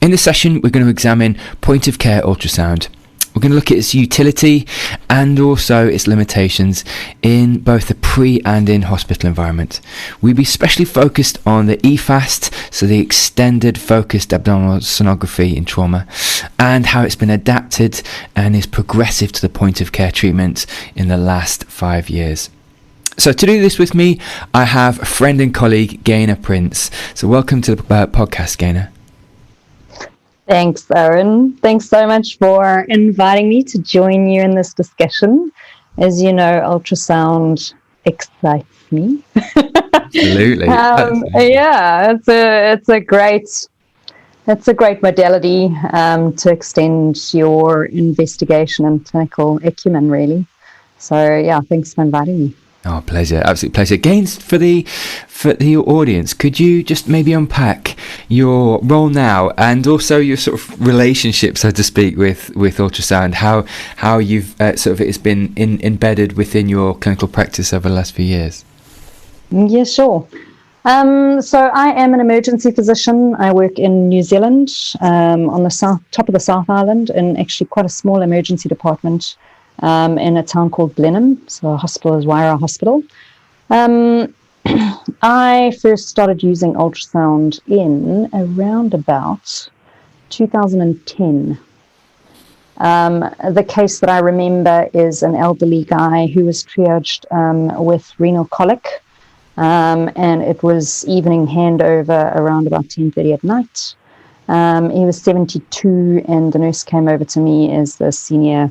In this session, we're going to examine point-of-care ultrasound. We're going to look at its utility and also its limitations in both the pre and in hospital environment. We'll be specially focused on the EFAST, so the extended focused abdominal sonography in trauma, and how it's been adapted and is progressive to the point-of-care treatment in the last 5 years. So to do this with me, I have a friend and colleague, Gaynor Prince. So welcome to the podcast, Gaynor. Thanks, Aaron. Thanks so much for inviting me to join you in this discussion. As you know, ultrasound excites me. Absolutely. Yeah, it's a great modality to extend your investigation and clinical acumen, really. So yeah, thanks for inviting me. Oh, pleasure. Absolute pleasure. Gaines, for the audience, could you just maybe unpack your role now and also your sort of relationship, so to speak, with ultrasound, how you've it's been embedded within your clinical practice over the last few years? Yeah, sure. So I am an emergency physician. I work in New Zealand on the top of the South Island in actually quite a small emergency department. In a town called Blenheim, so our hospital is Waira Hospital. I first started using ultrasound in around about 2010. The case that I remember is an elderly guy who was triaged with renal colic, and it was evening handover around about 10:30 at night. He was 72, and the nurse came over to me as the senior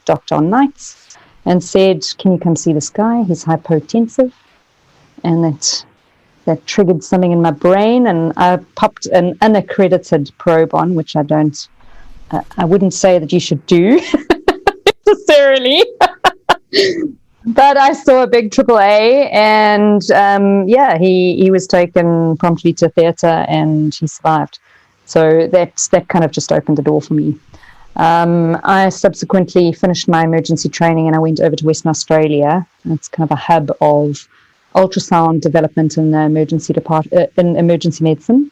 doctor on nights and said, "Can you come see this guy? He's hypotensive." And that triggered something in my brain, and I popped an unaccredited probe on, which I wouldn't say that you should do necessarily. But I saw a big AAA, and he was taken promptly to theatre, and he survived. So that kind of just opened the door for me. I subsequently finished my emergency training and I went over to Western Australia. It's kind of a hub of ultrasound development in the emergency in emergency medicine.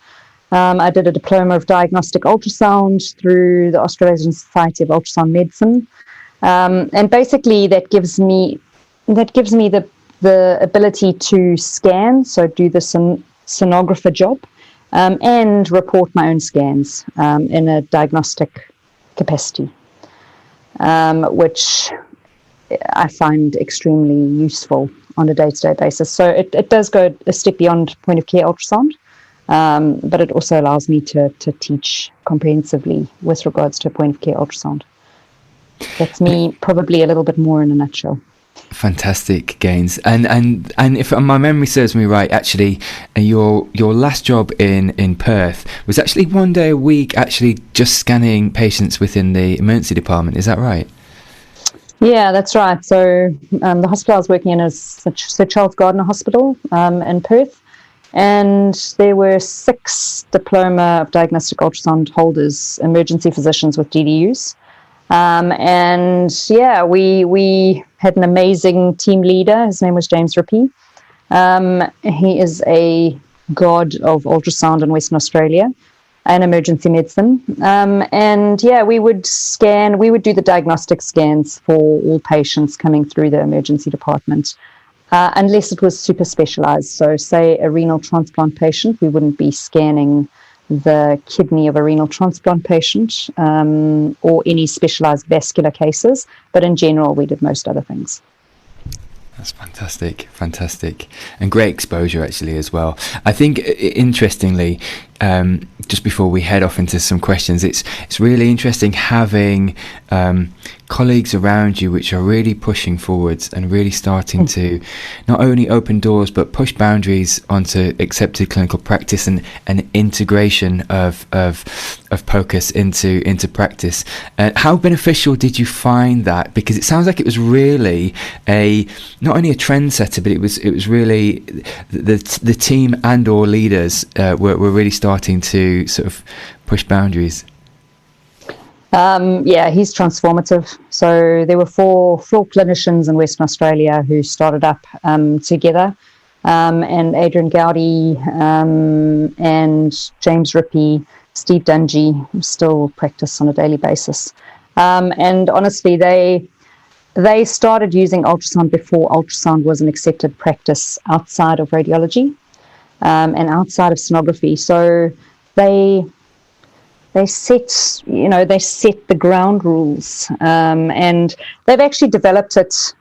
I did a diploma of diagnostic ultrasound through the Australasian Society of Ultrasound Medicine, and basically that gives me the ability to scan, so do the sonographer job. And report my own scans in a diagnostic capacity, which I find extremely useful on a day-to-day basis. So it does go a step beyond point-of-care ultrasound, but it also allows me to teach comprehensively with regards to point-of-care ultrasound. That's me probably a little bit more in a nutshell. Fantastic, Gaines, and if my memory serves me right, actually, your last job in Perth was actually 1 day a week, actually just scanning patients within the emergency department. Is that right? Yeah, that's right. So the hospital I was working in is Sir Charles Gardner Hospital in Perth, and there were 6 diploma of diagnostic ultrasound holders, emergency physicians with DDUs. We had an amazing team leader. His name was James Rippey. He is a god of ultrasound in Western Australia and emergency medicine. We would do the diagnostic scans for all patients coming through the emergency department, unless it was super specialized. So say a renal transplant patient, we wouldn't be scanning the kidney of a renal transplant patient or any specialized vascular cases, but in general we did most other things. That's fantastic, and great exposure actually as well. I think interestingly, just before we head off into some questions, it's really interesting having colleagues around you which are really pushing forwards and really starting to not only open doors but push boundaries onto accepted clinical practice and integration of POCUS into practice. How beneficial did you find that? Because it sounds like it was really not only a trendsetter, but it was really the team and or leaders were really starting to sort of push boundaries. He's transformative. So there were four clinicians in Western Australia who started up together, and Adrian Gowdy and James Rippey Steve Dungy, still practice on a daily basis. And honestly, they started using ultrasound before ultrasound was an accepted practice outside of radiology and outside of sonography. So they set the ground rules, and they've actually developed it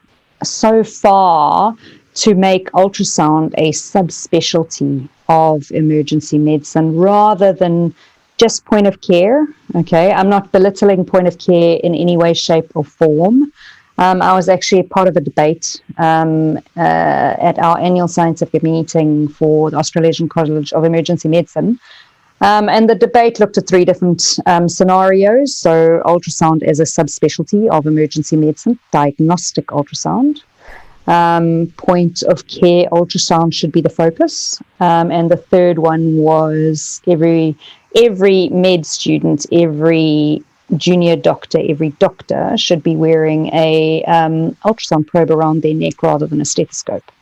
so far to make ultrasound a subspecialty of emergency medicine rather than just point of care. Okay, I'm not belittling point of care in any way, shape, or form. I was actually part of a debate at our annual scientific meeting for the Australasian College of Emergency Medicine. And the debate looked at three different scenarios. So ultrasound as a subspecialty of emergency medicine, diagnostic ultrasound, point of care ultrasound should be the focus. And the third one was every med student, every junior doctor, every doctor should be wearing a ultrasound probe around their neck rather than a stethoscope.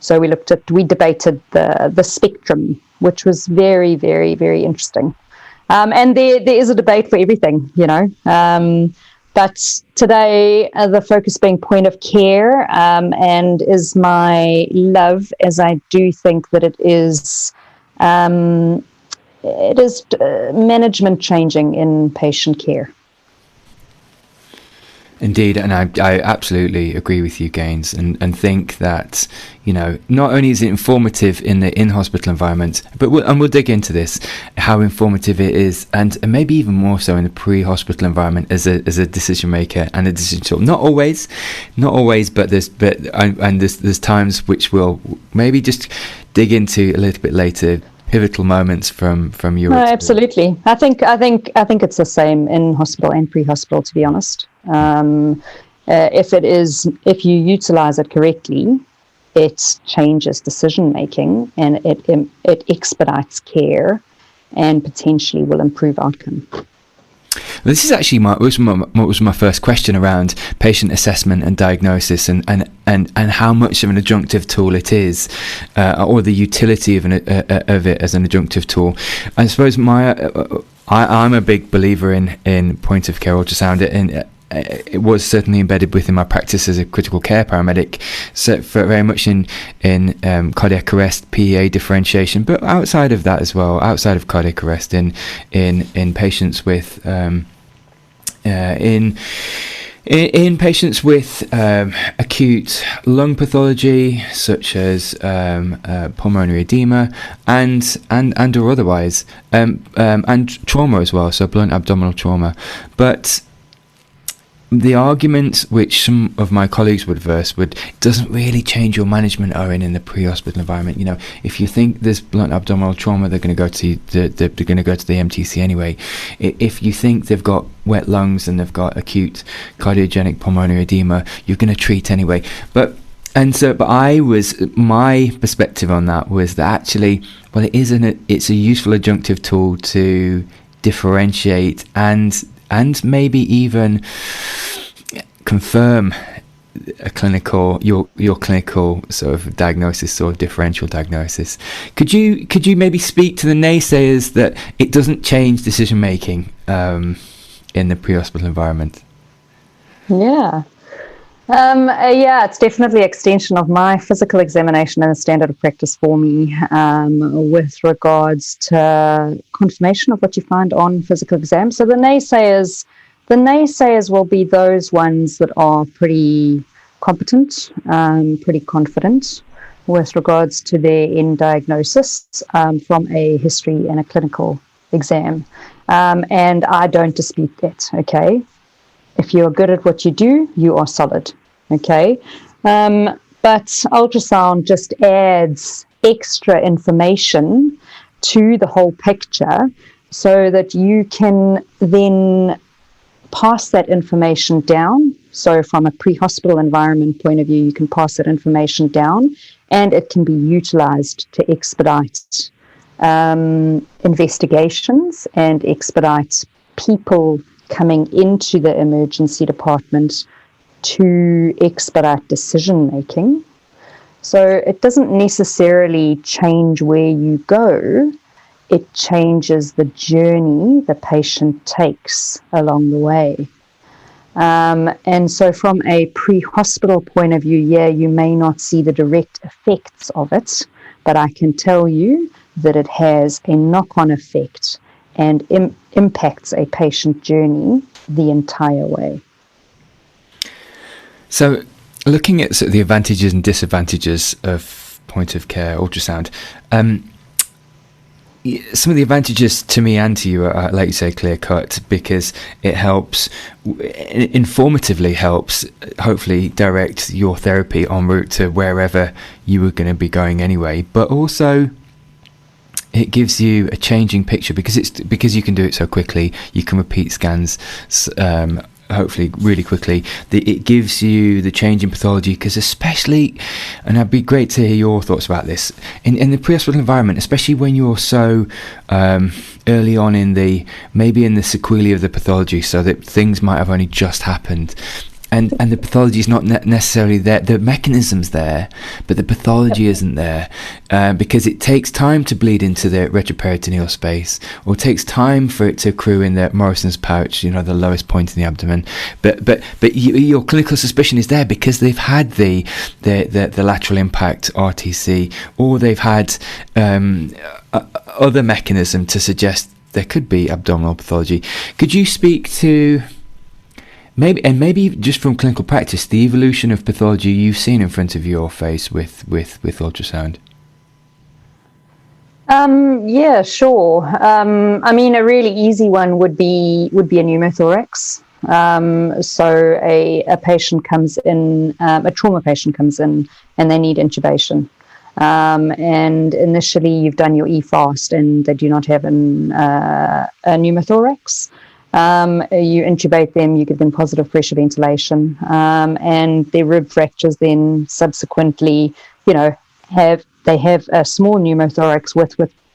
So we debated the spectrum, which was very, very, very interesting. And there is a debate for everything, but today the focus being point of care, and is my love, as I do think that it is management changing in patient care. Indeed, and I absolutely agree with you, Gaines, and think that, not only is it informative in the in-hospital environment, but we'll dig into this, how informative it is, and maybe even more so in the pre-hospital environment as a decision maker and a decision tool. Not always, but there's times which we'll maybe just dig into a little bit later. Pivotal moments from your experience. Absolutely. I think it's the same in hospital and pre-hospital, to be honest. If you utilize it correctly, it changes decision making, and it expedites care and potentially will improve outcome. This is actually what was my first question around patient assessment and diagnosis, and how much of an adjunctive tool it is, or the utility of it as an adjunctive tool. I suppose I'm a big believer in point of care ultrasound, and it was certainly embedded within my practice as a critical care paramedic, so for very much in cardiac arrest, PEA differentiation, but outside of that as well, outside of cardiac arrest, in patients with in patients with acute lung pathology such as pulmonary edema and or otherwise, and trauma as well, so blunt abdominal trauma. But the argument which some of my colleagues would verse it doesn't really change your management, Owen, in the pre-hospital environment. If you think there's blunt abdominal trauma, they're going to go to the MTC anyway. If you think they've got wet lungs and they've got acute cardiogenic pulmonary edema, you're going to treat anyway. But my perspective on that was that actually, well, it's a useful adjunctive tool to differentiate and maybe even confirm your clinical sort of diagnosis or differential diagnosis. Could you maybe speak to the naysayers that it doesn't change decision making in the pre-hospital environment? It's definitely an extension of my physical examination and a standard of practice for me, with regards to confirmation of what you find on physical exam. So the naysayers will be those ones that are pretty competent, pretty confident with regards to their end diagnosis from a history and a clinical exam. And I don't dispute that, okay? If you're good at what you do, you are solid, okay? But ultrasound just adds extra information to the whole picture so that you can then pass that information down. So from a pre-hospital environment point of view, you can pass that information down, and it can be utilized to expedite investigations and expedite people coming into the emergency department to expedite decision making. So it doesn't necessarily change where you go. it changes the journey the patient takes along the way. And so from a pre-hospital point of view, yeah, you may not see the direct effects of it, but I can tell you that it has a knock-on effect and impacts a patient journey the entire way. So looking at sort of the advantages and disadvantages of point of care ultrasound, some of the advantages to me and to you are, like you say, clear cut, because it helps, informatively helps, hopefully direct your therapy en route to wherever you were going to be going anyway. But also, it gives you a changing picture because you can do it so quickly. You can repeat scans, hopefully really quickly. It gives you the change in pathology, because especially, and it'd be great to hear your thoughts about this, in the pre-hospital environment, especially when you're so early on in the sequelae of the pathology, so that things might have only just happened. And the pathology is not necessarily there. The mechanism's there, but the pathology isn't there, because it takes time to bleed into the retroperitoneal space, or it takes time for it to accrue in the Morrison's pouch, the lowest point in the abdomen. But your clinical suspicion is there because they've had the lateral impact RTC, or they've had other mechanism to suggest there could be abdominal pathology. Could you speak to maybe just from clinical practice, the evolution of pathology you've seen in front of your face with ultrasound? Yeah, sure. I mean, a really easy one would be a pneumothorax. So a patient comes in, a trauma patient comes in, and they need intubation. And initially, you've done your EFAST, and they do not have a pneumothorax. You intubate them, you give them positive pressure ventilation, and their rib fractures then subsequently, have a small pneumothorax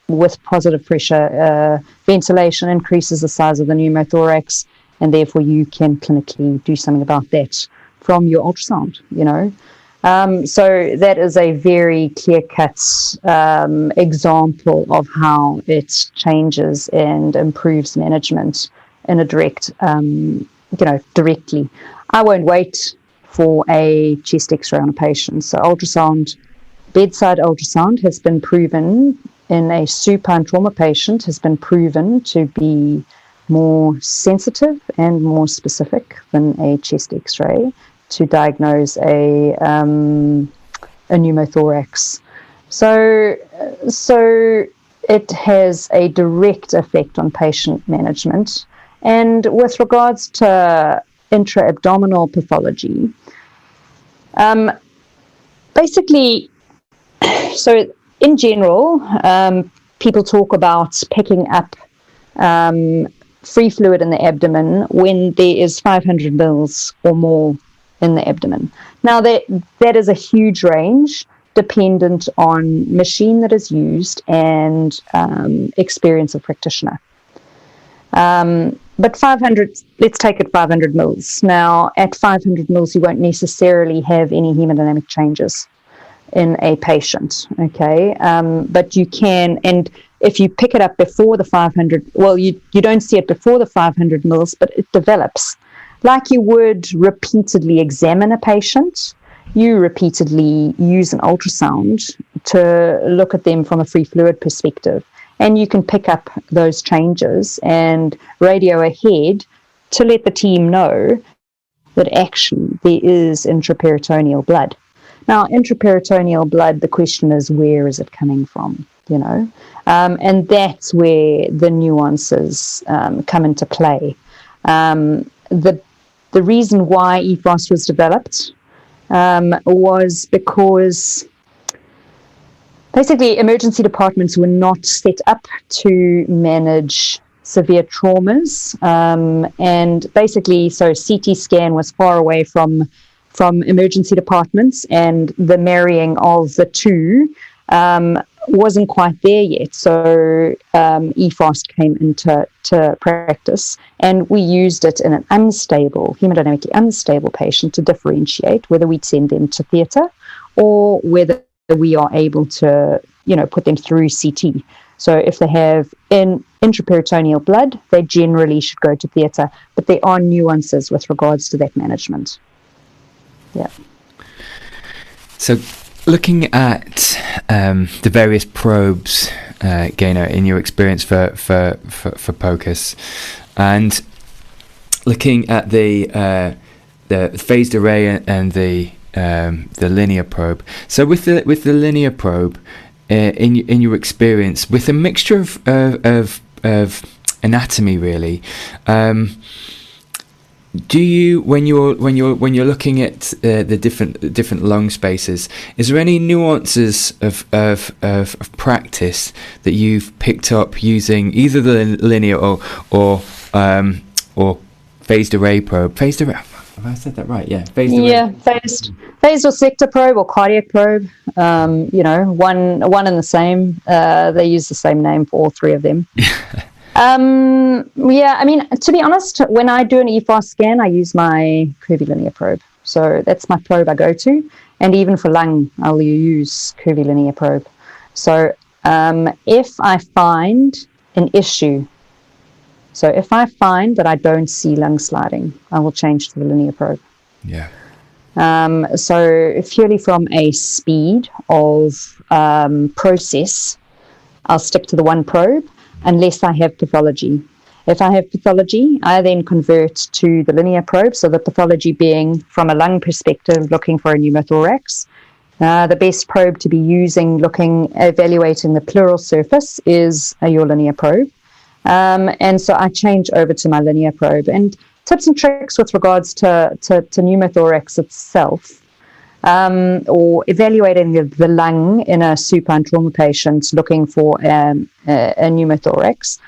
with positive pressure ventilation, increases the size of the pneumothorax, and therefore you can clinically do something about that from your ultrasound, So that is a very clear-cut example of how it changes and improves management in a direct, directly. I won't wait for a chest X-ray on a patient. So bedside ultrasound has been proven in a supine trauma patient, has been proven to be more sensitive and more specific than a chest X-ray to diagnose a pneumothorax. So it has a direct effect on patient management. And with regards to intra-abdominal pathology, basically, so in general, people talk about picking up free fluid in the abdomen when there is 500 mils or more in the abdomen. Now, that is a huge range, dependent on machine that is used and experience of practitioner. But 500, let's take it 500 mils. Now, at 500 mils, you won't necessarily have any hemodynamic changes in a patient, okay? But you can, and if you pick it up before the 500, well, you don't see it before the 500 mils, but it develops. Like you would repeatedly examine a patient, you repeatedly use an ultrasound to look at them from a free fluid perspective. And you can pick up those changes and radio ahead to let the team know that actually there is intraperitoneal blood. Now, intraperitoneal blood, the question is, where is it coming from? And that's where the nuances come into play. The reason why EFAST was developed was because basically, emergency departments were not set up to manage severe traumas. And basically, so CT scan was far away from emergency departments, and the marrying of the two wasn't quite there yet. So EFAST came into practice, and we used it in an hemodynamically unstable patient to differentiate whether we'd send them to theatre or whether we are able to, put them through CT. So if they have intraperitoneal blood, they generally should go to theatre, but there are nuances with regards to that management. Yeah. So looking at the various probes, Gaynor, in your experience for POCUS, and looking at the phased array and the linear probe. So with the linear probe, in your experience, with a mixture of anatomy, really, do you, when you're looking at the different lung spaces, is there any nuances of practice that you've picked up using either the linear or phased array probe? Phased array. Have I said that right? Yeah. Phased array. Yeah, phased or sector probe or cardiac probe. One and the same. They use the same name for all three of them. Yeah, I mean, to be honest, when I do an EFAST scan, I use my curvilinear probe. So that's my probe I go to. And even for lung, I'll use curvilinear probe. So if I find an issue, so if I find that I don't see lung sliding, I will change to the linear probe. Yeah. So purely from a speed of process, I'll stick to the one probe unless I have pathology. If I have pathology, I then convert to the linear probe. So the pathology being, from a lung perspective, looking for a pneumothorax. The best probe to be using, evaluating the pleural surface, is your linear probe. And so I change over to my linear probe. And tips and tricks with regards to pneumothorax itself, or evaluating the lung in a supine trauma patient looking for a pneumothorax.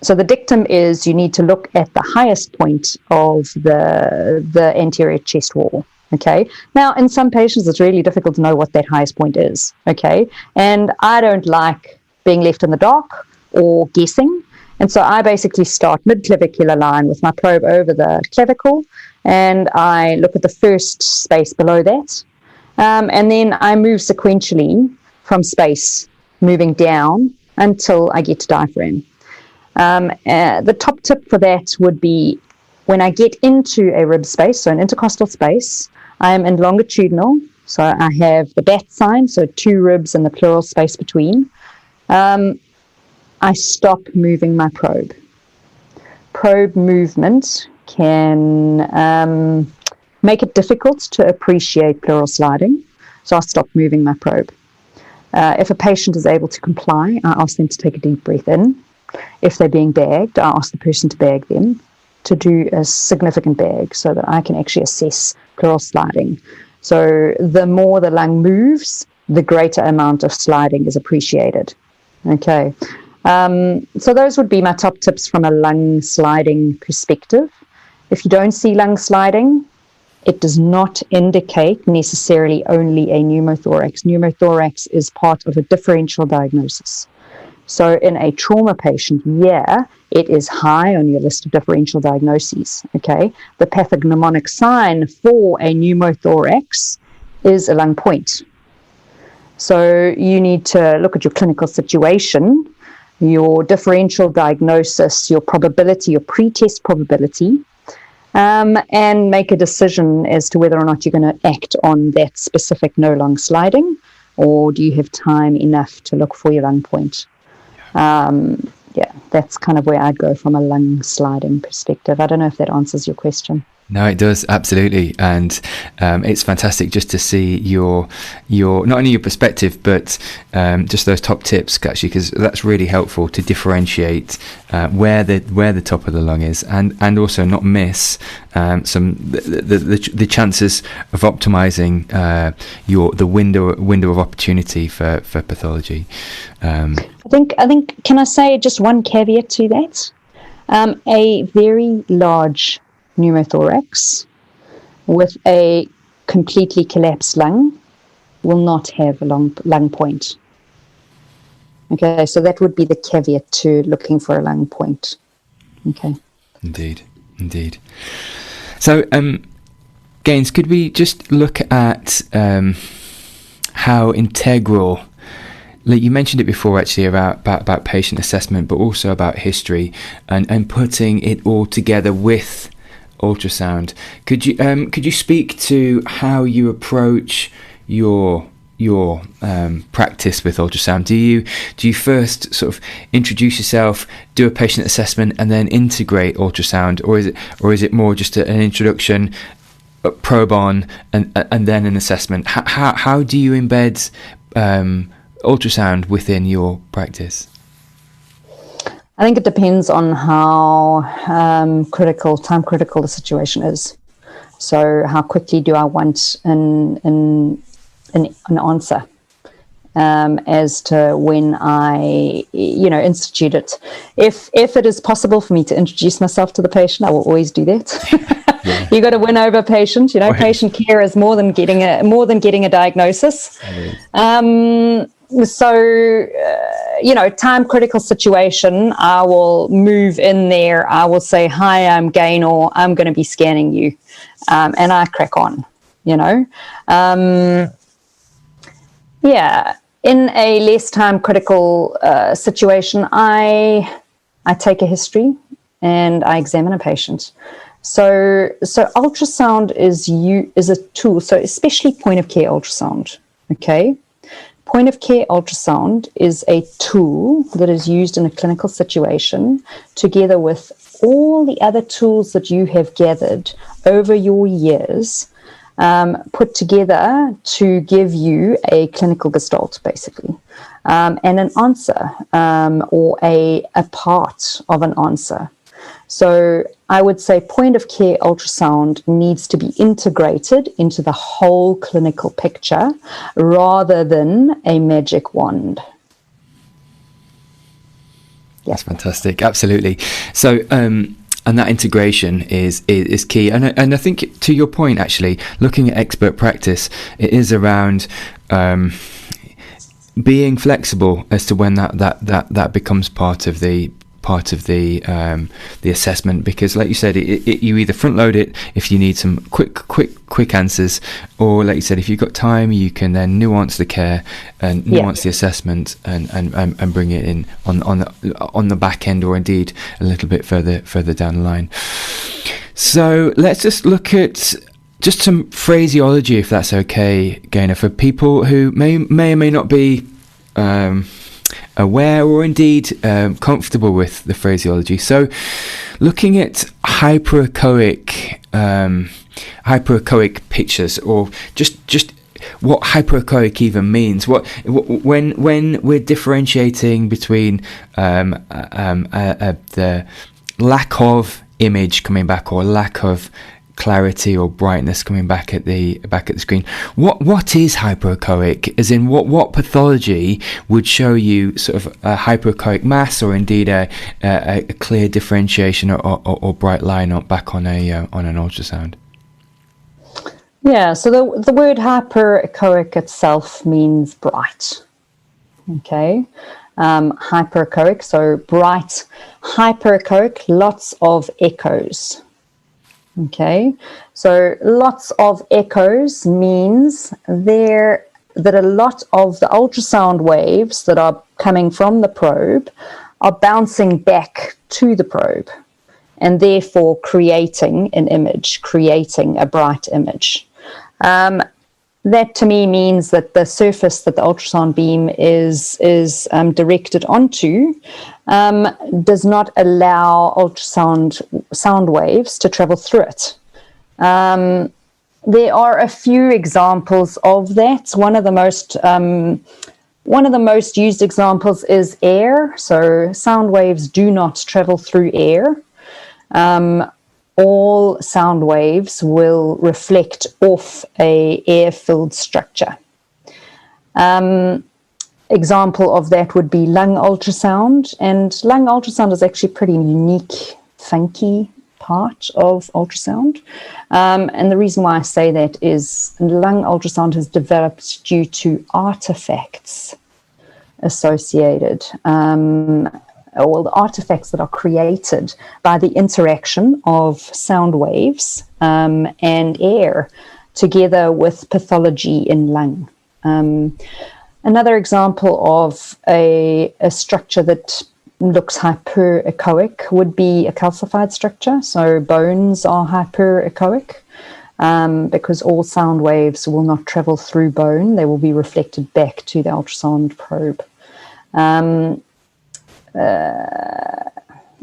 So the dictum is you need to look at the highest point of the anterior chest wall. Okay. Now, in some patients, it's really difficult to know what that highest point is. Okay. And I don't like being left in the dark or guessing. And so I basically start mid-clavicular line with my probe over the clavicle, and I look at the first space below that. And then I move sequentially from space, moving down until I get to diaphragm. The top tip for that would be when I get into a rib space, so an intercostal space, I am in longitudinal. So I have the bat sign, so 2 ribs and the pleural space between. I stop moving my probe. Probe movement can make it difficult to appreciate pleural sliding, so I'll stop moving my probe. If a patient is able to comply, I ask them to take a deep breath in. If they're being bagged, I ask the person to bag them, to do a significant bag so that I can actually assess pleural sliding. So the more the lung moves, the greater amount of sliding is appreciated. Okay. So those would be my top tips from a lung sliding perspective. If you don't see lung sliding, it does not indicate necessarily only a pneumothorax. Pneumothorax is part of a differential diagnosis. So in a trauma patient, it is high on your list of differential diagnoses. Okay, the pathognomonic sign for a pneumothorax is a lung point. So you need to look at your clinical situation, your differential diagnosis, your probability, your pre-test probability, and make a decision as to whether or not you're going to act on that specific no lung sliding, or do you have time enough to look for your lung point. That's kind of where I'd go from a lung sliding perspective. I don't know if that answers your question. No, it does, absolutely, and it's fantastic just to see your not only your perspective, but just those top tips, actually, because that's really helpful to differentiate where the top of the lung is, and also not miss the chances of optimizing the window of opportunity for pathology. I think. Can I say just one caveat to that? A very large pneumothorax with a completely collapsed lung will not have a lung point. Okay, so that would be the caveat to looking for a lung point. Okay. Indeed. So, Gaines, could we just look at how integral like you mentioned it before, actually, about patient assessment, but also about history and putting it all together with ultrasound. Could you speak to how you approach your practice with ultrasound? Do you first sort of introduce yourself, do a patient assessment, and then integrate ultrasound, or is it more just an introduction, probe on, and then an assessment? How do you embed ultrasound within your practice? I think it depends on how time critical the situation is. So how quickly do I want an answer as to when I, institute it. If it is possible for me to introduce myself to the patient, I will always do that. Yeah. You got to win over patient. Right. Patient care is more than getting a diagnosis. So, time critical situation, I will move in there. I will say, hi, I'm Gaynor. I'm going to be scanning you. And I crack on, in a less time critical situation, I take a history and I examine a patient. So ultrasound is a tool. So especially point of care ultrasound. Okay. Point of care ultrasound is a tool that is used in a clinical situation together with all the other tools that you have gathered over your years, put together to give you a clinical gestalt, basically, and an answer, or a part of an answer. So I would say point of care ultrasound needs to be integrated into the whole clinical picture rather than a magic wand. That's fantastic. Absolutely. So, and that integration is key. And I think, to your point, actually, looking at expert practice, it is around being flexible as to when that becomes part of the assessment, because, like you said, you either front load it if you need some quick answers, or, like you said, if you've got time, you can then nuance the care and nuance the assessment and bring it in on the back end, or indeed a little bit further down the line. So let's just look at just some phraseology, if that's okay, Gaynor, for people who may or may not be aware or indeed comfortable with the phraseology. So looking at hyperechoic pictures, or just what hyperechoic even means, when we're differentiating between the lack of image coming back, or lack of clarity or brightness coming back at the screen. What is hyperechoic? As in, what pathology would show you sort of a hyperechoic mass, or indeed a clear differentiation or bright line back on an ultrasound? Yeah. So the word hyperechoic itself means bright. Okay. Hyperechoic, so bright. Hyperechoic, lots of echoes. Okay, so lots of echoes means that a lot of the ultrasound waves that are coming from the probe are bouncing back to the probe, and therefore creating an image, creating a bright image. That to me means that the surface that the ultrasound beam is directed onto does not allow sound waves to travel through it. There are a few examples of that. One of the most used examples is air. So sound waves do not travel through air. All sound waves will reflect off a air-filled structure. Example of that would be lung ultrasound, and lung ultrasound is actually a pretty unique, funky part of ultrasound. And the reason why I say that is lung ultrasound has developed due to artifacts associated, or the artifacts that are created by the interaction of sound waves and air together with pathology in lung. Another example of a structure that looks hyperechoic would be a calcified structure. So bones are hyperechoic because all sound waves will not travel through bone. They will be reflected back to the ultrasound probe.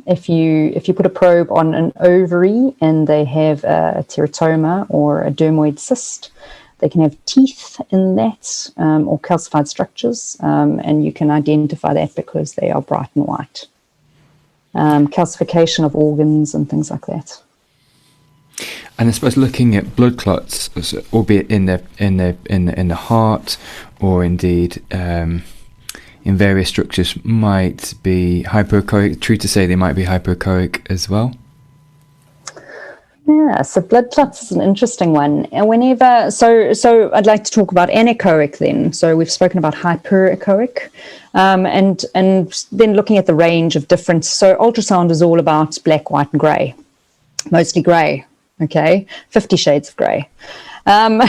If you put a probe on an ovary and they have a teratoma or a dermoid cyst, they can have teeth in that or calcified structures, and you can identify that because they are bright and white. Calcification of organs and things like that. And I suppose looking at blood clots, albeit in the heart, or indeed in various structures, might be hyperechoic. True to say, they might be hyperechoic as well. Yeah, so blood clots is an interesting one. And whenever, so I'd like to talk about anechoic then. So we've spoken about hyperechoic, and then looking at the range of different. So ultrasound is all about black, white, and grey, mostly grey. Okay, 50 shades of grey, and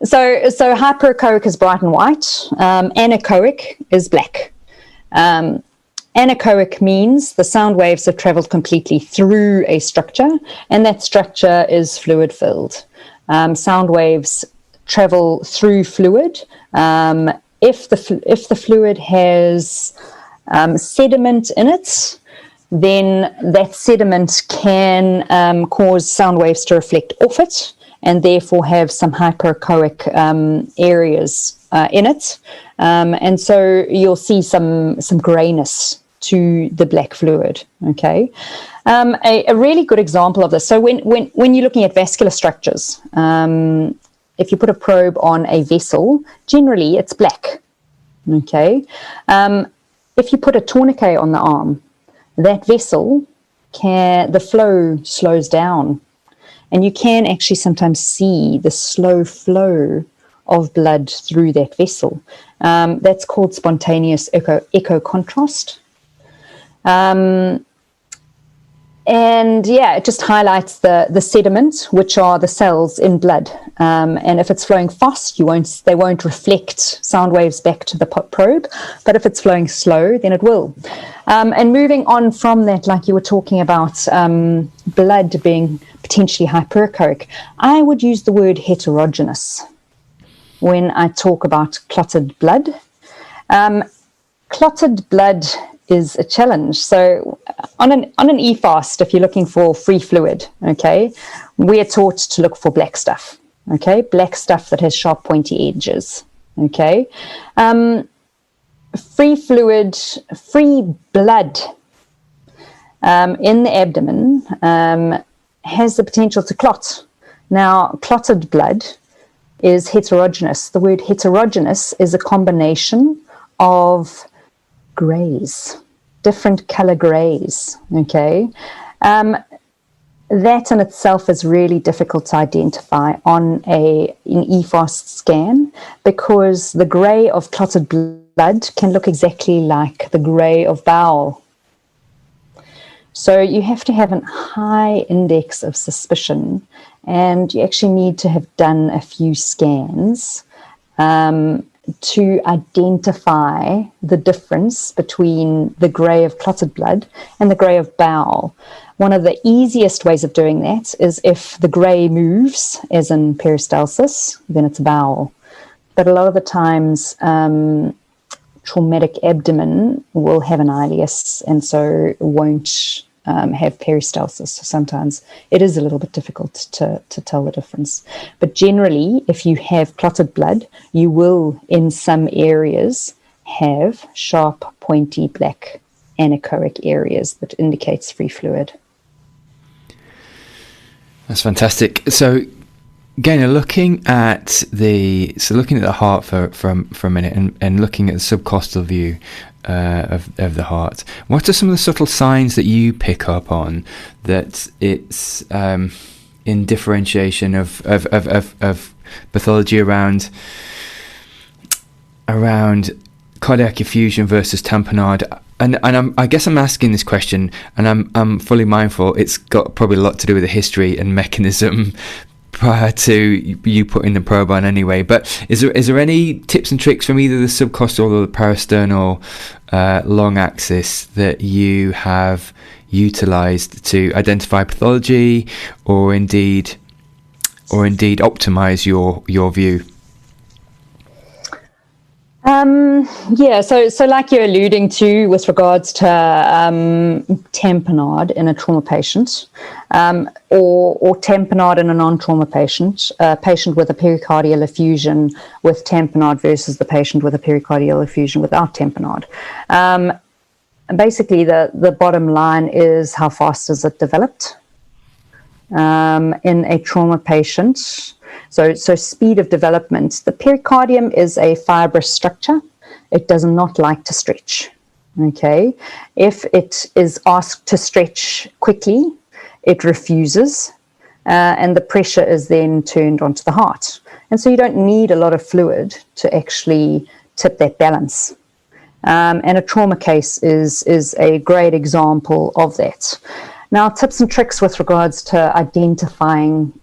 so hyperechoic is bright and white. Anechoic is black. Anechoic means the sound waves have traveled completely through a structure, and that structure is fluid filled. Sound waves travel through fluid. If the fluid has sediment in it, then that sediment can cause sound waves to reflect off it, and therefore have some hyperechoic areas in it. And so you'll see some greyness to the black fluid. Okay, a really good example of this. So when you're looking at vascular structures, if you put a probe on a vessel, generally it's black. Okay, if you put a tourniquet on the arm, that vessel the flow slows down, and you can actually sometimes see the slow flow of blood through that vessel. That's called spontaneous echo contrast. And yeah, it just highlights the sediment, which are the cells in blood. And if it's flowing fast, they won't reflect sound waves back to the probe. But if it's flowing slow, then it will. And moving on from that, like you were talking about blood being potentially hyperechoic, I would use the word heterogeneous when I talk about clotted blood. Clotted blood is a challenge. So on an EFAST, if you're looking for free fluid, okay, we are taught to look for black stuff, okay, black stuff that has sharp pointy edges, okay. Free fluid, free blood in the abdomen has the potential to clot. Now, clotted blood is heterogeneous. The word heterogeneous is a combination of greys, different color greys, okay? That in itself is really difficult to identify on an EFAST scan, because the grey of clotted blood can look exactly like the grey of bowel. So you have to have a high index of suspicion, and you actually need to have done a few scans to identify the difference between the grey of clotted blood and the grey of bowel. One of the easiest ways of doing that is if the grey moves, as in peristalsis, then it's bowel. But a lot of the times, traumatic abdomen will have an ileus, and so won't have peristalsis. So sometimes it is a little bit difficult to tell the difference. But generally, if you have clotted blood, you will, in some areas, have sharp, pointy, black anechoic areas that indicates free fluid. That's fantastic. So, Gaynor, looking at the heart for a minute, and looking at the subcostal view of the heart, what are some of the subtle signs that you pick up on that it's in differentiation of pathology around cardiac effusion versus tamponade? And I guess I'm asking this question, and I'm fully mindful it's got probably a lot to do with the history and mechanism prior to you putting the probe on anyway. But is there any tips and tricks from either the subcostal or the parasternal long axis that you have utilized to identify pathology, or indeed optimize your view? So like you're alluding to with regards to tamponade in a trauma patient, or tamponade in a non-trauma patient, a patient with a pericardial effusion with tamponade versus the patient with a pericardial effusion without tamponade. Basically, the bottom line is, how fast is it developed in a trauma patient? So speed of development. The pericardium is a fibrous structure. It does not like to stretch. Okay. If it is asked to stretch quickly, it refuses, and the pressure is then turned onto the heart. And so you don't need a lot of fluid to actually tip that balance. And a trauma case is a great example of that. Now, tips and tricks with regards to identifying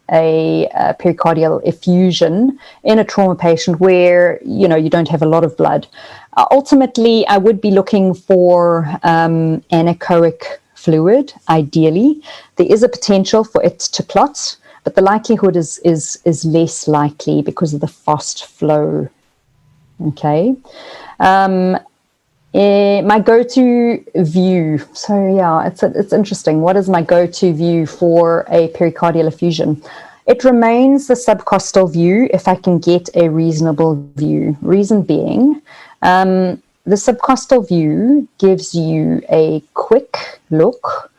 a pericardial effusion in a trauma patient where you don't have a lot of blood. Ultimately, I would be looking for anechoic fluid. Ideally, there is a potential for it to clot, but the likelihood is less likely because of the fast flow. Okay. My go-to view. So yeah, it's interesting. What is my go-to view for a pericardial effusion? It remains the subcostal view if I can get a reasonable view. Reason being, the subcostal view gives you a quick look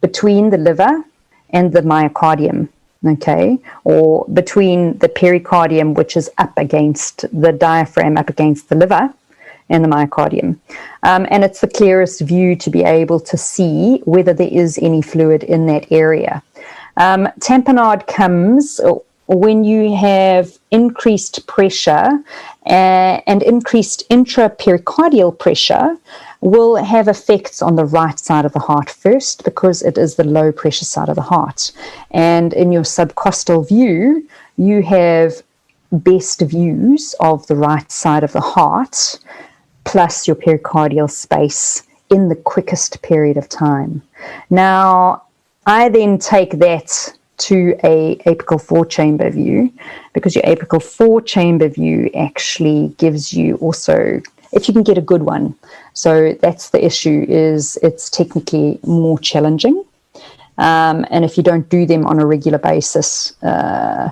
between the liver and the myocardium. Okay, or between the pericardium, which is up against the diaphragm, up against the liver, and the myocardium. And it's the clearest view to be able to see whether there is any fluid in that area. Tamponade comes when you have increased pressure, and increased intrapericardial pressure will have effects on the right side of the heart first, because it is the low pressure side of the heart. And in your subcostal view, you have best views of the right side of the heart plus your pericardial space in the quickest period of time. Now, I then take that to a apical 4-chamber view, because your apical 4-chamber view actually gives you also, if you can get a good one. So that's the issue, is it's technically more challenging. And if you don't do them on a regular basis, I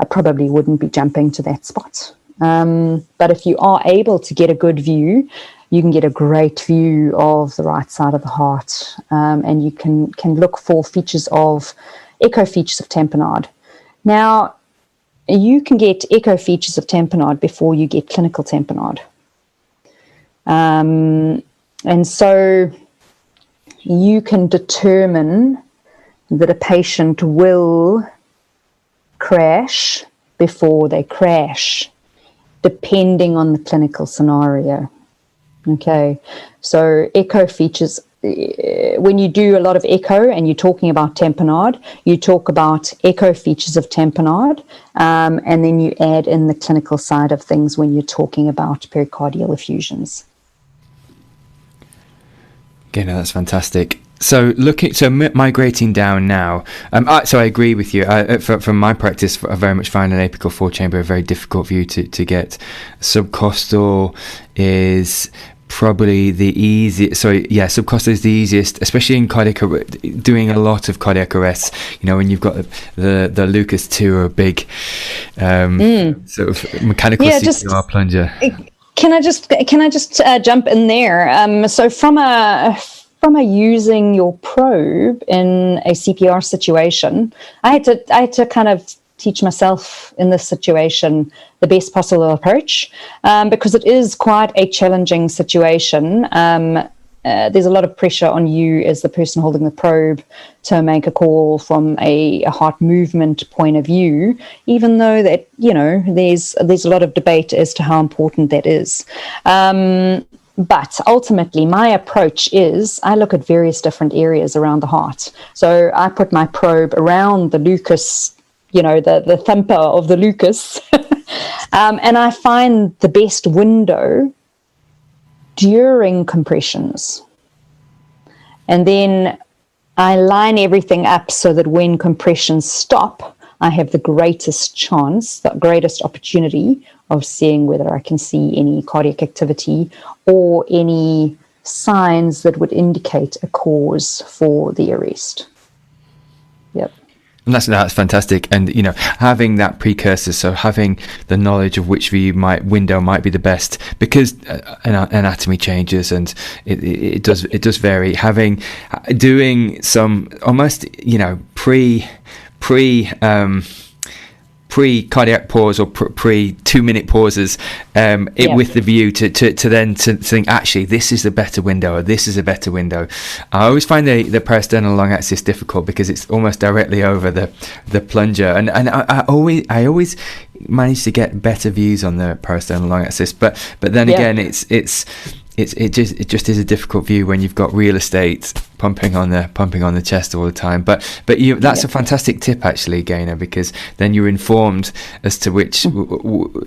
probably wouldn't be jumping to that spot. But if you are able to get a good view, you can get a great view of the right side of the heart, and you can look for echo features of tamponade. Now, you can get echo features of tamponade before you get clinical tamponade. And so you can determine that a patient will crash before they crash, depending on the clinical scenario. Okay, so echo features, when you do a lot of echo and you're talking about tamponade, you talk about echo features of tamponade, and then you add in the clinical side of things when you're talking about pericardial effusions. Okay, no, that's fantastic. So migrating down now. So I agree with you. From my practice, I very much find an apical 4-chamber a very difficult view to get. Subcostal is probably the easiest. Subcostal is the easiest, especially in doing a lot of cardiac arrests. When you've got the Lucas 2 or a big sort of mechanical CPR plunger. Can I just jump in there? So from a using your probe in a CPR situation, I had to kind of teach myself in this situation the best possible approach, because it is quite a challenging situation. There's a lot of pressure on you as the person holding the probe to make a call from a heart movement point of view, even though that, there's a lot of debate as to how important that is. But ultimately, my approach is I look at various different areas around the heart. So I put my probe around the lucus, the thumper of the lucus, and I find the best window during compressions. And then I line everything up so that when compressions stop, I have the greatest chance, the greatest opportunity of seeing whether I can see any cardiac activity or any signs that would indicate a cause for the arrest. Yep. And that's fantastic. And having that precursor, so having the knowledge of which window might be the best, because anatomy changes and it does vary. Doing some almost pre cardiac pause or pre 2-minute pauses, with the view to think, actually this is the better window, or this is a better window. I always find the parasternal long axis difficult because it's almost directly over the plunger, and I always manage to get better views on the parasternal long axis, but then again it just is a difficult view when you've got real estate pumping on the chest all the time. But that's a fantastic tip actually, Gaynor, because then you're informed as to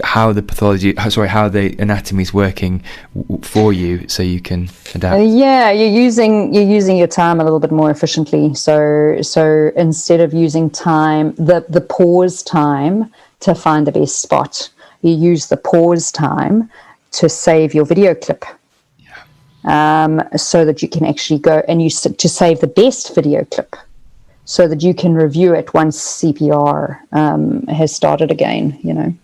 how the anatomy is working for you, so you can adapt. You're using your time a little bit more efficiently. So instead of using time, the pause time to find the best spot, you use the pause time to save your video clip. So that you can actually go and to save the best video clip, so that you can review it once CPR has started again.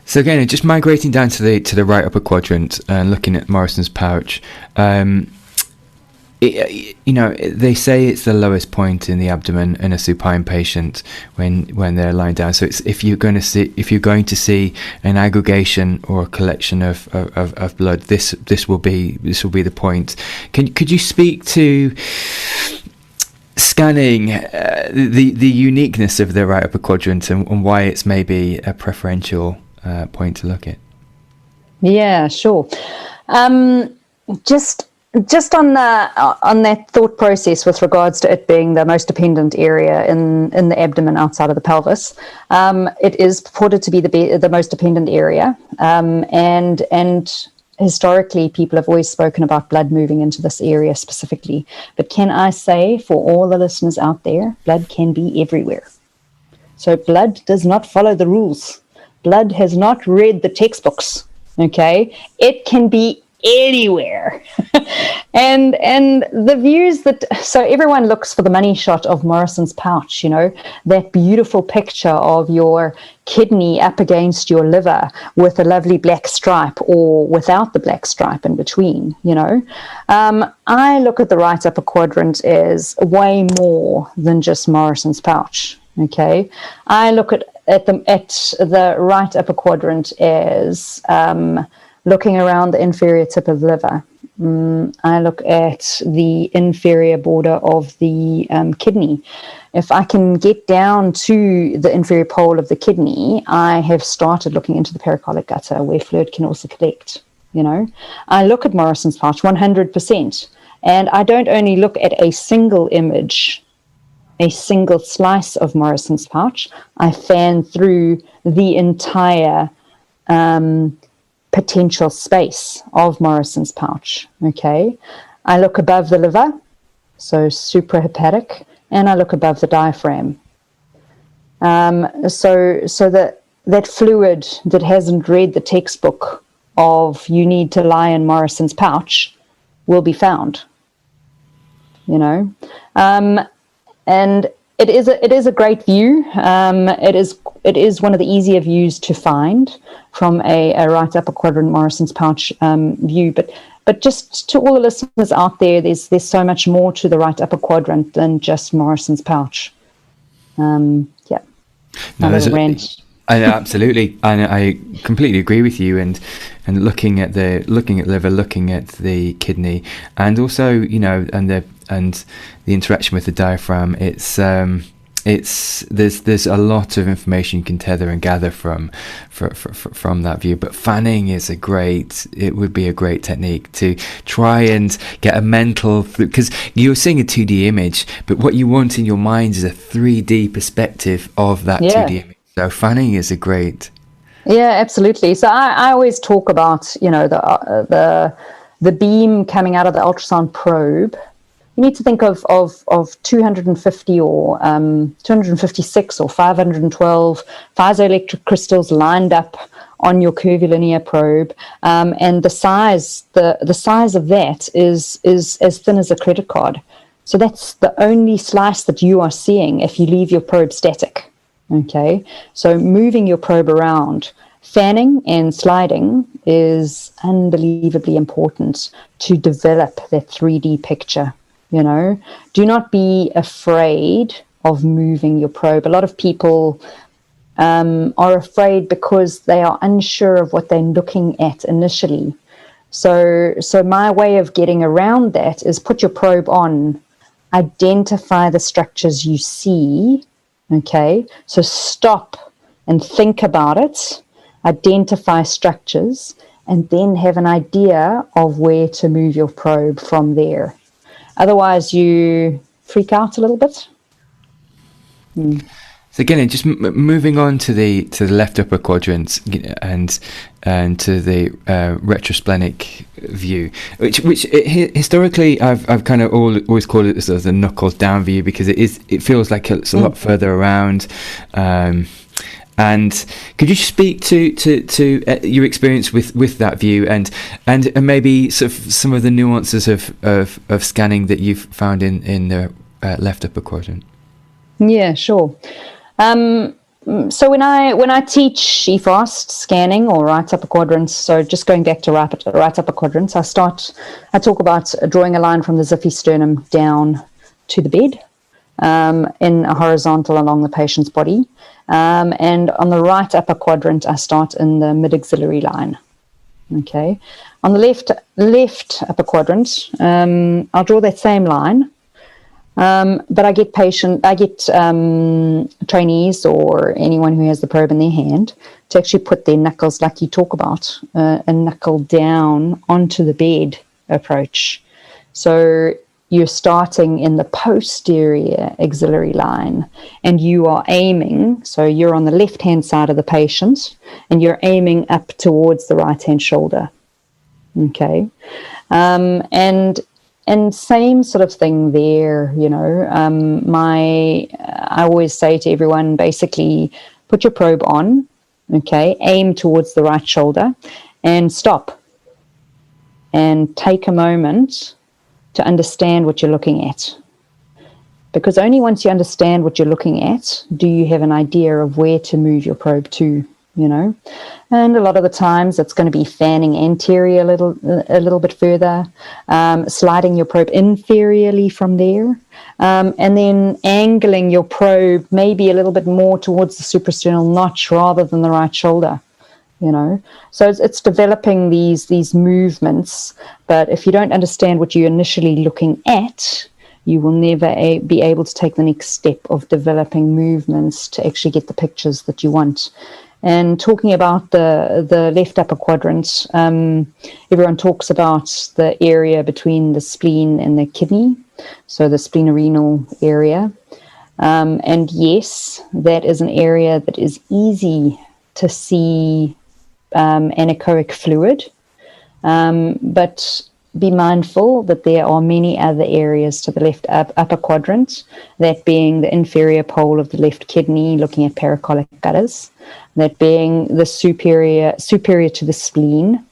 So again, just migrating down to the right upper quadrant and looking at Morrison's pouch. They say it's the lowest point in the abdomen in a supine patient when they're lying down. So if you're going to see an aggregation or a collection of blood, this will be the point. Could you speak to scanning the uniqueness of the right upper quadrant and why it's maybe a preferential point to look at? Yeah, sure. Just on that thought process with regards to it being the most dependent area in the abdomen outside of the pelvis, it is purported to be the most dependent area, and historically people have always spoken about blood moving into this area specifically. But can I say, for all the listeners out there, blood can be everywhere. So blood does not follow the rules. Blood has not read the textbooks. Okay, it can be anywhere. and the views so everyone looks for the money shot of Morrison's pouch, that beautiful picture of your kidney up against your liver with a lovely black stripe or without the black stripe in between. I look at the right upper quadrant as way more than just Morrison's pouch. Okay, I look at the right upper quadrant as looking around the inferior tip of the liver. I look at the inferior border of the kidney. If I can get down to the inferior pole of the kidney, I have started looking into the pericardic gutter where fluid can also collect. I look at Morrison's pouch 100%, and I don't only look at a single image, a single slice of Morrison's pouch. I fan through the entire potential space of Morrison's pouch. Okay, I look above the liver, so suprahepatic, and I look above the diaphragm. So that fluid that hasn't read the textbook of you need to lie in Morrison's pouch will be found. And it is a great view. It is one of the easier views to find from a right upper quadrant Morrison's pouch view. But just to all the listeners out there, there's so much more to the right upper quadrant than just Morrison's pouch. No, absolutely, and I completely agree with you. And looking at liver, looking at the kidney, and also and the interaction with the diaphragm, it's there's a lot of information you can tether and gather from that view. But fanning would be a great technique to try and get a mental, because you're seeing a 2D image, but what you want in your mind is a 3D perspective of that 2D image. So fanning is a great. Yeah, absolutely. So I always talk about, the beam coming out of the ultrasound probe. You need to think of 250 or 256 or 512 piezoelectric crystals lined up on your curvilinear probe, and the size of that is as thin as a credit card. So that's the only slice that you are seeing if you leave your probe static. Okay, so moving your probe around, fanning and sliding is unbelievably important to develop that 3D picture. Do not be afraid of moving your probe. A lot of people are afraid because they are unsure of what they're looking at initially. So my way of getting around that is put your probe on, identify the structures you see. Okay, so stop and think about it, identify structures, and then have an idea of where to move your probe from there. Otherwise, you freak out a little bit. So again, just moving on to the left upper quadrant and to the retrosplenic view, which historically I've kind of always called it as the knuckles down view, because it feels like it's a lot further around. And could you speak to your experience with that view and maybe sort of some of the nuances of scanning that you've found in the left upper quadrant? Yeah, sure. So when I teach EFAST scanning or right upper quadrants, so just going back to right upper quadrants, I talk about drawing a line from the Ziffy sternum down to the bed, in a horizontal along the patient's body. And on the right upper quadrant, I start in the mid-axillary line. Okay. On the left upper quadrant, I'll draw that same line, but I get trainees or anyone who has the probe in their hand to actually put their knuckles, like you talk about, a knuckle down onto the bed approach. So you're starting in the posterior axillary line and you are aiming, so you're on the left-hand side of the patient and you're aiming up towards the right-hand shoulder. Okay. And same sort of thing there, I always say to everyone, basically put your probe on, okay, aim towards the right shoulder and stop and take a moment to understand what you're looking at. Because only once you understand what you're looking at do you have an idea of where to move your probe to, And a lot of the times it's going to be fanning anterior a little bit further, sliding your probe inferiorly from there, and then angling your probe maybe a little bit more towards the suprasternal notch rather than the right shoulder. So it's developing these movements, but if you don't understand what you're initially looking at, you will never be able to take the next step of developing movements to actually get the pictures that you want. And talking about the left upper quadrant, everyone talks about the area between the spleen and the kidney, so the splenorenal area. And yes, that is an area that is easy to see anechoic fluid, but be mindful that there are many other areas to the left upper quadrant, that being the inferior pole of the left kidney looking at paracolic gutters, that being the superior to the spleen,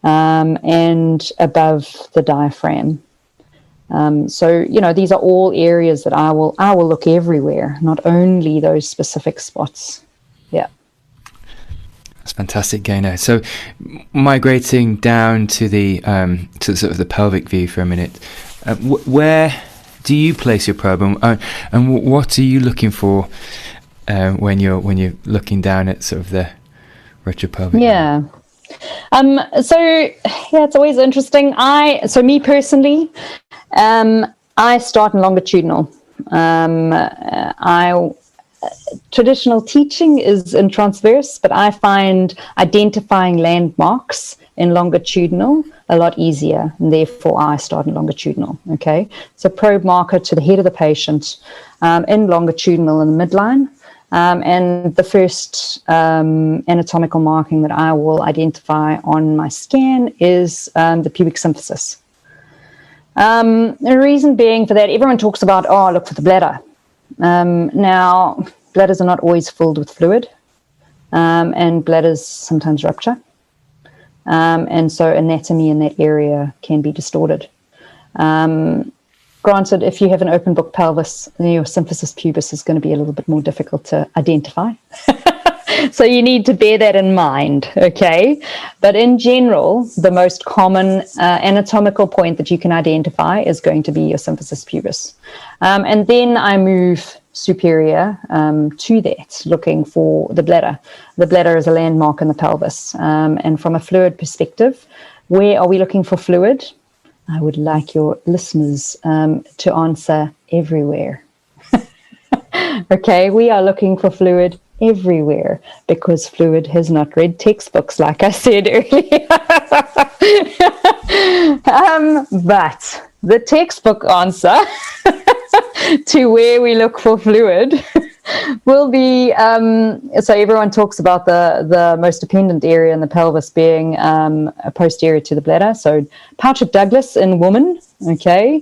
and above the diaphragm. So these are all areas that I will look everywhere, not only those specific spots. Yeah. That's fantastic, Gaynor. So, migrating down to the to sort of the pelvic view for a minute, where do you place your probe, and what are you looking for when you're looking down at sort of the retropelvic? Yeah. It's always interesting. Me personally, I start in longitudinal. Traditional teaching is in transverse, but I find identifying landmarks in longitudinal a lot easier, and therefore I start in longitudinal. Okay, so probe marker to the head of the patient, in longitudinal in the midline, and the first anatomical marking that I will identify on my scan is the pubic symphysis. The reason being for that, everyone talks about, oh, look for the bladder. Now, bladders are not always filled with fluid, and bladders sometimes rupture. And so anatomy in that area can be distorted. Granted, if you have an open book pelvis, then your symphysis pubis is going to be a little bit more difficult to identify. So you need to bear that in mind, okay? But in general, the most common anatomical point that you can identify is going to be your symphysis pubis. And then I move superior to that, looking for the bladder. The bladder is a landmark in the pelvis. And from a fluid perspective, where are we looking for fluid? I would like your listeners to answer everywhere. Okay, we are looking for fluid everywhere because fluid has not read textbooks, like I said earlier. But the textbook answer to where we look for fluid will be, so everyone talks about the most dependent area in the pelvis being posterior to the bladder. So pouch of Douglas in woman, okay,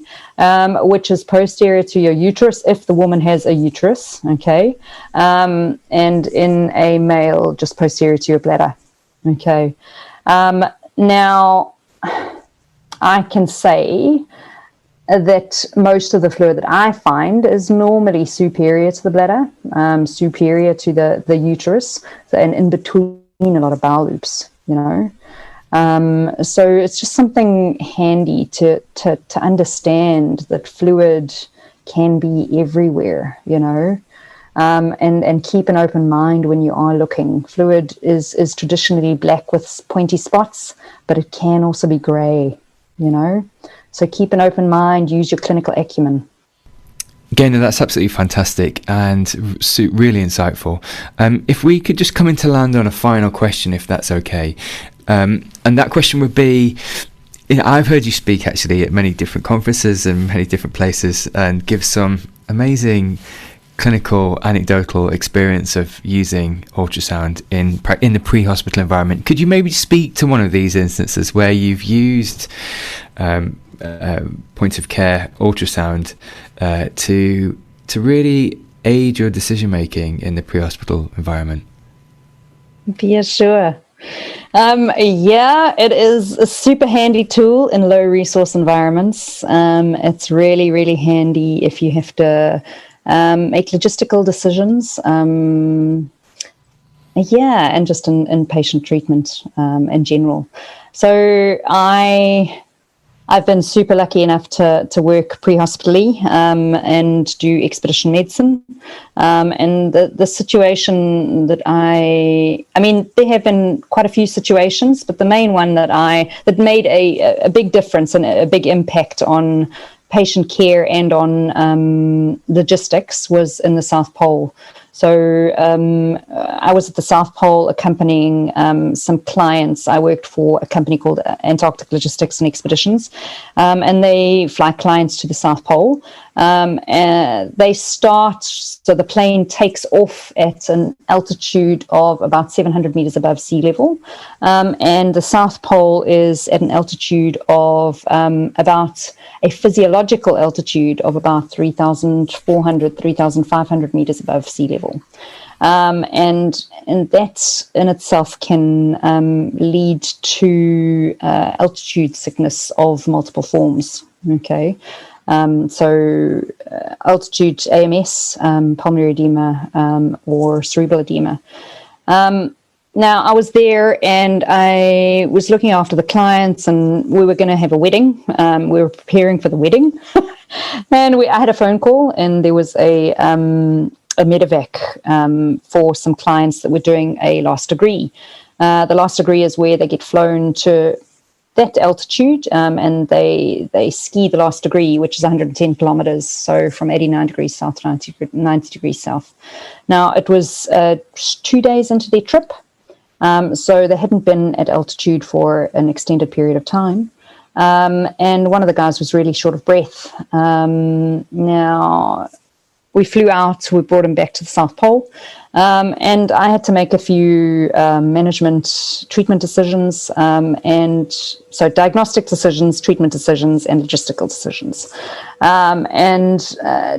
which is posterior to your uterus if the woman has a uterus, okay, and in a male, just posterior to your bladder, okay. Now, I can say that most of the fluid that I find is normally superior to the bladder, superior to the uterus, and in between a lot of bowel loops, you know. So it's just something handy to understand that fluid can be everywhere, you know, and keep an open mind when you are looking. Fluid is traditionally black with pointy spots, but it can also be grey, you know. So keep an open mind, use your clinical acumen. Gaynor, that's absolutely fantastic and really insightful. If we could just come into land on a final question, if that's okay. And that question would be, you know, I've heard you speak actually at many different conferences and many different places and give some amazing clinical anecdotal experience of using ultrasound in the pre-hospital environment. Could you maybe speak to one of these instances where you've used point of care ultrasound to really aid your decision making in the pre-hospital environment? Yeah, sure. Yeah, it is a super handy tool in low resource environments. It's really, really handy if you have to make logistical decisions. Yeah, and just in patient treatment in general. So I've been super lucky enough to work pre-hospitally and do expedition medicine. And the situation that I mean, there have been quite a few situations, but the main one that made a big difference and a big impact on patient care and on logistics was in the South Pole. So I was at the South Pole accompanying some clients. I worked for a company called Antarctic Logistics and Expeditions, and they fly clients to the South Pole. They start, so the plane takes off at an altitude of about 700 meters above sea level, and the South Pole is at an altitude of about a physiological altitude of about 3,400, 3,500 meters above sea level. And that in itself can lead to altitude sickness of multiple forms, okay? So altitude AMS, pulmonary edema, or cerebral edema. Now, I was there and I was looking after the clients, and we were going to have a wedding. We were preparing for the wedding. And I had a phone call, and there was a medevac for some clients that were doing a last degree. The last degree is where they get flown to that altitude, and they ski the last degree, which is 110 kilometers, so from 89 degrees south to 90 degrees south. Now, it was 2 days into their trip, so they hadn't been at altitude for an extended period of time. And one of the guys was really short of breath. Now, we flew out, we brought him back to the South Pole, and I had to make a few treatment decisions, and so diagnostic decisions, treatment decisions, and logistical decisions.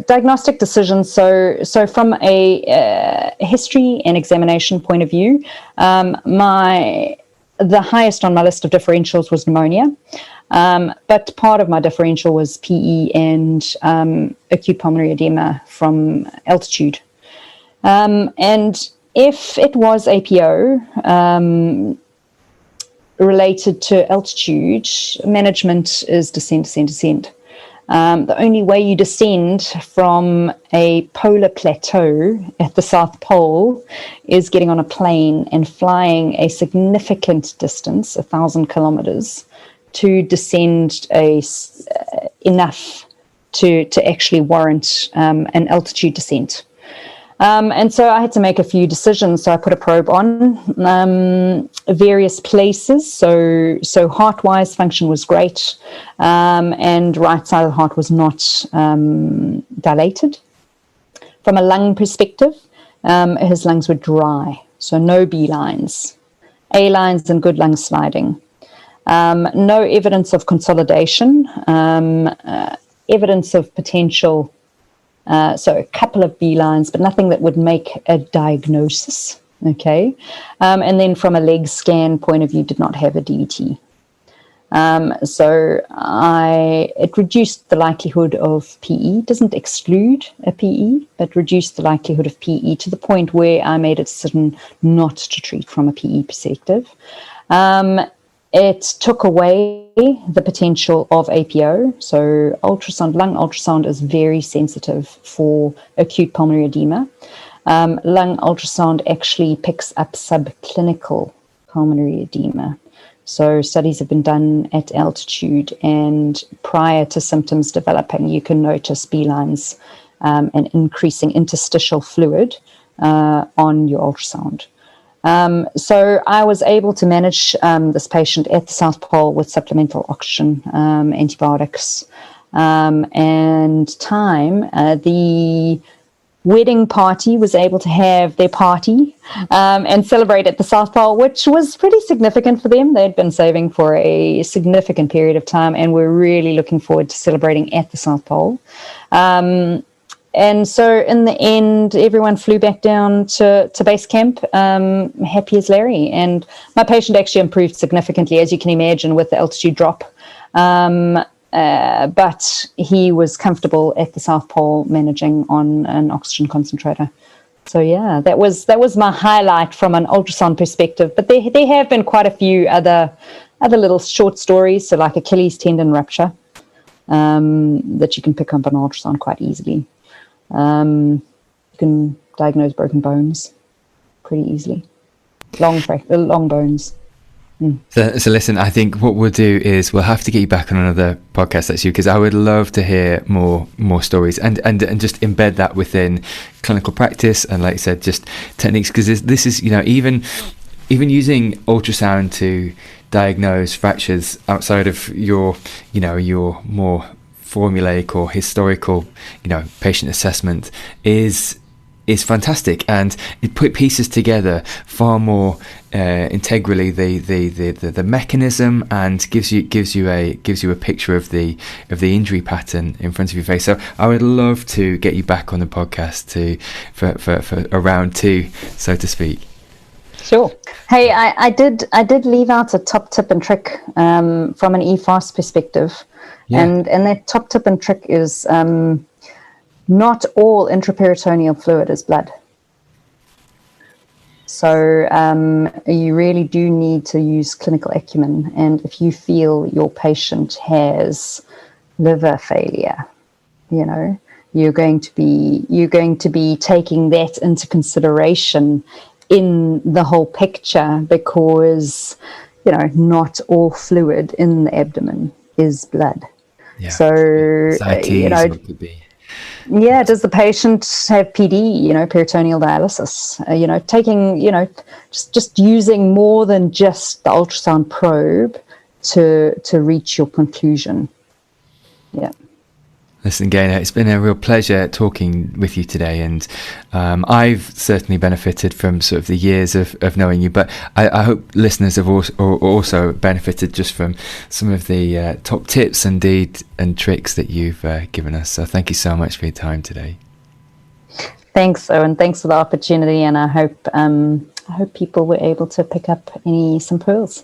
Diagnostic decisions, so from a history and examination point of view, the highest on my list of differentials was pneumonia. But part of my differential was PE and acute pulmonary edema from altitude. And if it was APO related to altitude, management is descent, descent, descent. The only way you descend from a polar plateau at the South Pole is getting on a plane and flying a significant distance, 1,000 kilometers, to descend enough to actually warrant an altitude descent. And so I had to make a few decisions. So I put a probe on various places. So heart-wise, function was great, and right side of the heart was not dilated. From a lung perspective, his lungs were dry, so no B lines, A lines, and good lung sliding. No evidence of consolidation, evidence of potential, so a couple of B lines, but nothing that would make a diagnosis, okay? And then from a leg scan point of view, did not have a DVT. So it reduced the likelihood of PE, doesn't exclude a PE, but reduced the likelihood of PE to the point where I made a decision not to treat from a PE perspective. It took away the potential of APO. So lung ultrasound is very sensitive for acute pulmonary edema. Lung ultrasound actually picks up subclinical pulmonary edema. So studies have been done at altitude, and prior to symptoms developing, you can notice B lines and increasing interstitial fluid on your ultrasound. So I was able to manage this patient at the South Pole with supplemental oxygen, antibiotics, and time. The wedding party was able to have their party and celebrate at the South Pole, which was pretty significant for them. They'd been saving for a significant period of time, and we're really looking forward to celebrating at the South Pole. And so in the end, everyone flew back down to base camp, happy as Larry. And my patient actually improved significantly, as you can imagine, with the altitude drop. But he was comfortable at the South Pole managing on an oxygen concentrator. So yeah, that was my highlight from an ultrasound perspective. But there have been quite a few other little short stories, so like Achilles tendon rupture, that you can pick up on ultrasound quite easily. You can diagnose broken bones pretty easily. Long bones. So listen, I think what we'll do is we'll have to get you back on another podcast actually, because I would love to hear more stories and just embed that within clinical practice and, like I said, just techniques, because this is even using ultrasound to diagnose fractures outside of your more formulaic or historical patient assessment is fantastic, and it put pieces together far more integrally the mechanism, and gives you a picture of the injury pattern in front of your face. So I would love to get you back on the podcast for a round two, so to speak. Sure. Hey, I did leave out a top tip and trick from an EFAST perspective. Yeah. And that top tip and trick is not all intraperitoneal fluid is blood. So you really do need to use clinical acumen. And if you feel your patient has liver failure, you're going to be taking that into consideration in the whole picture, because not all fluid in the abdomen is blood. Yeah. So, Ascites, or it could be. Yeah, does the patient have PD, peritoneal dialysis? Taking, just using more than just the ultrasound probe to reach your conclusion. Yeah. Listen, Gaynor, it's been a real pleasure talking with you today, and I've certainly benefited from sort of the years of knowing you, but I hope listeners have also benefited just from some of the top tips and tricks that you've given us. So thank you so much for your time today. Thanks, Owen. Thanks for the opportunity, and I hope people were able to pick up some pearls.